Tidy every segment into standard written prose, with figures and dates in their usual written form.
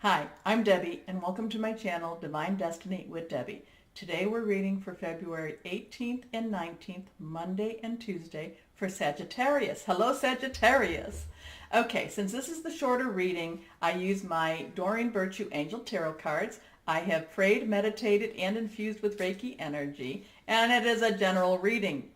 Hi, I'm Debbie, and welcome to my channel, Divine Destiny with Debbie. Today we're reading for February 18th and 19th, Monday and Tuesday, for Sagittarius. Hello, Sagittarius. Okay, since this is the shorter reading, I use my Doreen Virtue Angel Tarot cards. I have prayed, meditated, and infused with Reiki energy, and it is a general reading.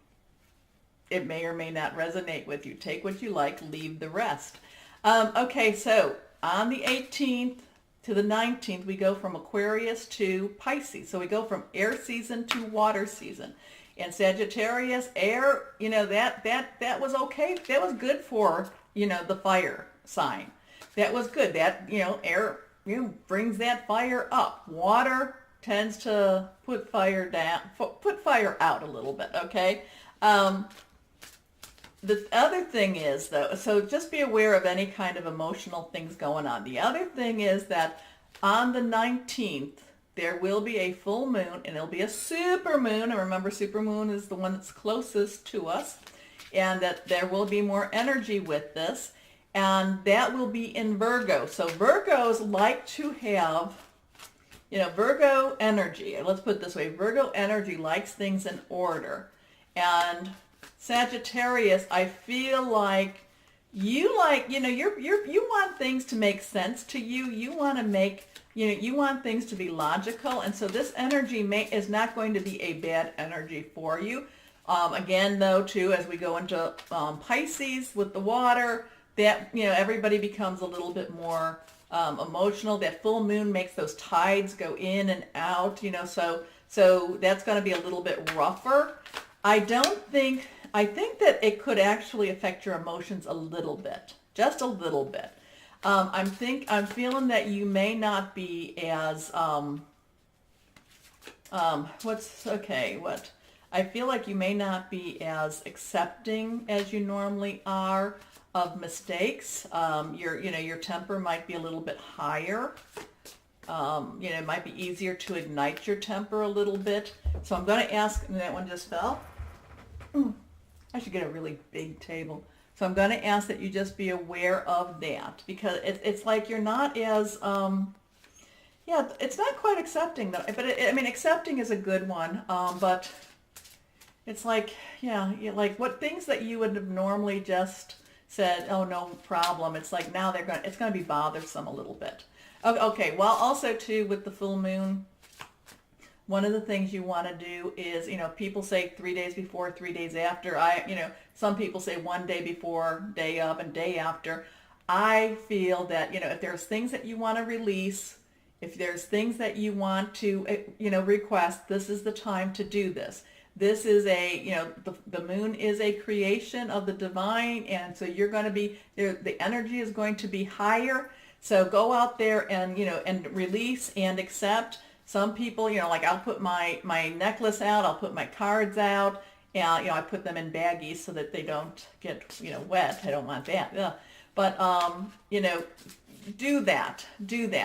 It may or may not resonate with you. Take what you like, leave the rest. Okay, so on the 18th, to the 19th, we go from Aquarius to Pisces. So we go from air season to water season. And Sagittarius, air, that was okay. That was good for, the fire sign. That was good. That, air, brings that fire up. Water tends to put fire down, put fire out a little bit, okay? The other thing is, though, so just be aware of any kind of emotional things going on. The other thing is that on the 19th, there will be a full moon, and it'll be a super moon. And remember, super moon is the one that's closest to us, and that there will be more energy with this, and that will be in Virgo. So Virgos like to have, Virgo energy. Let's put it this way. Virgo energy likes things in order. And Sagittarius, I feel like you want things to make sense to you. You want to make, you want things to be logical. And so this energy is not going to be a bad energy for you. Again, though, too, as we go into Pisces with the water, that, everybody becomes a little bit more emotional. That full moon makes those tides go in and out, so that's going to be a little bit rougher. I think that it could actually affect your emotions a little bit, just a little bit. I'm feeling that you may not be as, I feel like you may not be as accepting as you normally are of mistakes. Your temper might be a little bit higher. It might be easier to ignite your temper a little bit. So I'm going to ask, and that one just fell. I should get a really big table. So I'm going to ask that you just be aware of that, because it's like you're not as, it's not quite accepting though. But accepting is a good one. But it's like, like what things that you would have normally just said, oh, no problem. It's like now it's going to be bothersome a little bit. Okay. Well, also too, with the full moon, one of the things you want to do is, people say 3 days before, 3 days after. Some people say 1 day before, day of, and day after. I feel that, if there's things that you want to release, if there's things that you want to, request, this is the time to do this. This is the moon is a creation of the divine, and so you're going to be, the energy is going to be higher. So go out there and, and release and accept. Some people, like I'll put my necklace out, I'll put my cards out, and, I put them in baggies so that they don't get, wet. I don't want that. Ugh. But, do that.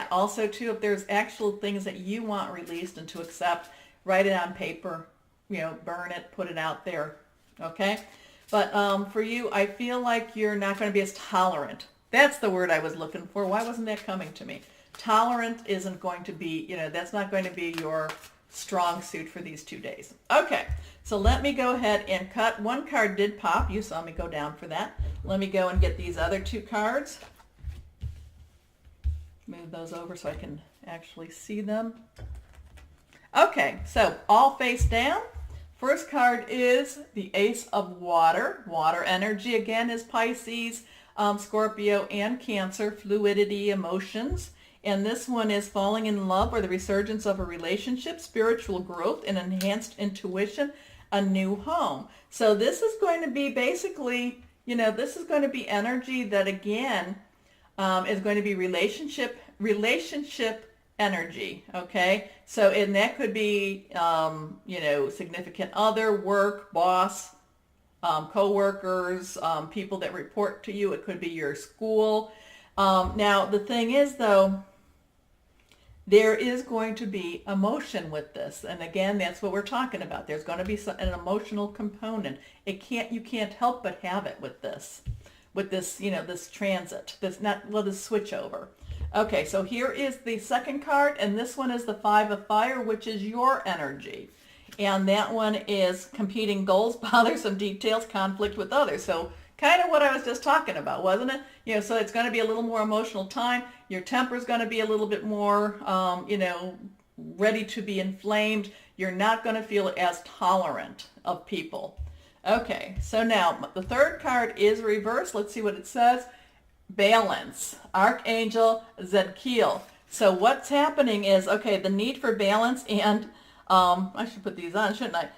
Also, too, if there's actual things that you want released and to accept, write it on paper, burn it, put it out there, okay? But for you, I feel like you're not going to be as tolerant. That's the word I was looking for. Why wasn't that coming to me? Tolerant isn't going to be, that's not going to be your strong suit for these 2 days. Okay, so let me go ahead and cut. One card did pop. You saw me go down for that. Let me go and get these other 2 cards. Move those over so I can actually see them. Okay, so all face down. First card is the Ace of Water. Water energy, again, is Pisces, Scorpio, and Cancer. Fluidity, emotions. And this one is falling in love or the resurgence of a relationship, spiritual growth, and enhanced intuition, a new home. So this is going to be basically, this is going to be energy that, again, is going to be relationship energy, okay? So, and that could be, significant other, work, boss, co-workers, people that report to you. It could be your school. Now, the thing is, though, there is going to be emotion with this. And again, that's what we're talking about. There's going to be an emotional component. You can't help but have it with this, this transit, this switch over. Okay, so here is the second card, and this one is the Five of Fire, which is your energy. And that one is competing goals, bothersome details, conflict with others. So kind of what I was just talking about, wasn't it? You know, so it's going to be a little more emotional time. Your temper is going to be a little bit more, ready to be inflamed. You're not going to feel as tolerant of people. Okay, so now the third card is reversed. Let's see what it says. Balance, Archangel Zadkiel. So what's happening is, okay, the need for balance and, I should put these on, shouldn't I?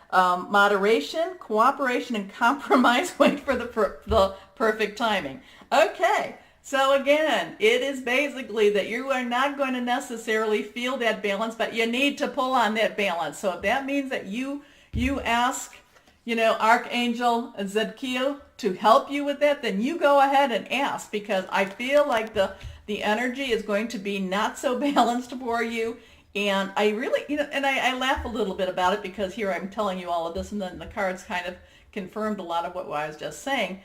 Moderation, cooperation, and compromise. Wait for the perfect timing. Okay, so again, it is basically that you are not going to necessarily feel that balance, but you need to pull on that balance. So if that means that you ask, Archangel Zadkiel to help you with that, then you go ahead and ask, because I feel like the energy is going to be not so balanced for you. And I really, and I laugh a little bit about it, because here I'm telling you all of this, and then the cards kind of confirmed a lot of what I was just saying.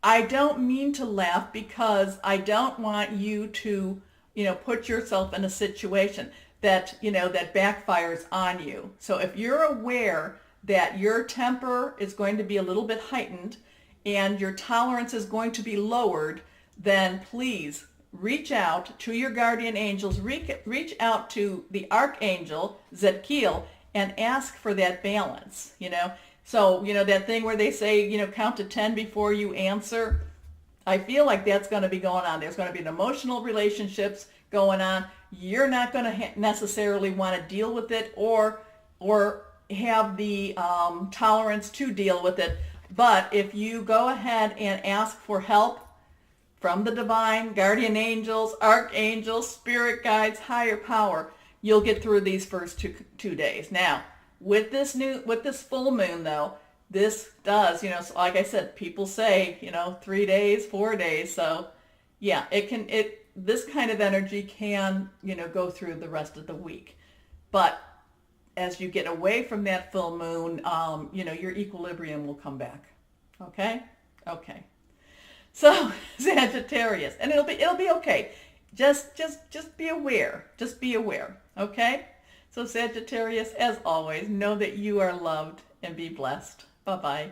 I don't mean to laugh, because I don't want you to, put yourself in a situation that, that backfires on you. So if you're aware that your temper is going to be a little bit heightened and your tolerance is going to be lowered, then please reach out to your guardian angels, reach out to the Archangel Zadkiel, and ask for that balance, So, that thing where they say, count to 10 before you answer, I feel like that's going to be going on. There's going to be an emotional relationships going on. You're not going to necessarily want to deal with it or have the tolerance to deal with it. But if you go ahead and ask for help from the divine, guardian angels, archangels, spirit guides, higher power, you'll get through these first two days. Now, with this full moon though, this does, so like I said, people say, 3 days, 4 days. So yeah, this kind of energy can, go through the rest of the week. But as you get away from that full moon, your equilibrium will come back. Okay? Okay. So, Sagittarius, and it'll be okay. Just be aware. Just be aware. Okay? So, Sagittarius, as always, know that you are loved and be blessed. Bye-bye.